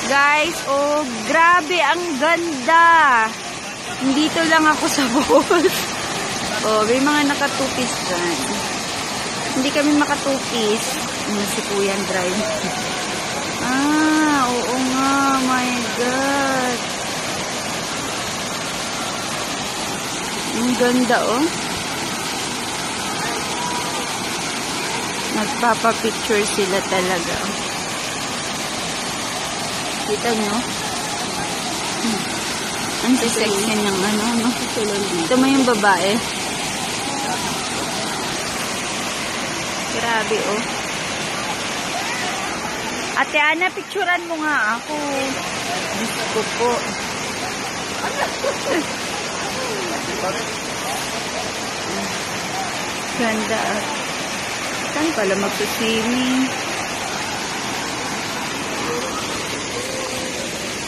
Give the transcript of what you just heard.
Guys, oh, grabe, ang ganda. Dito lang ako sa boat. Oh, may mga nakatupis dyan. Hindi kami makatupis. Si Kuya drive. Ah, oo nga. My God. Ang ganda, oh. Nagpapapicture sila talaga. Kita nyo? Ang sexy ng ano, no? Ito mo yung babae. Grabe, oh. Ate Ana, picturean mo nga ako. Diyos ko po. Ganda. Saan pala magsuswimming?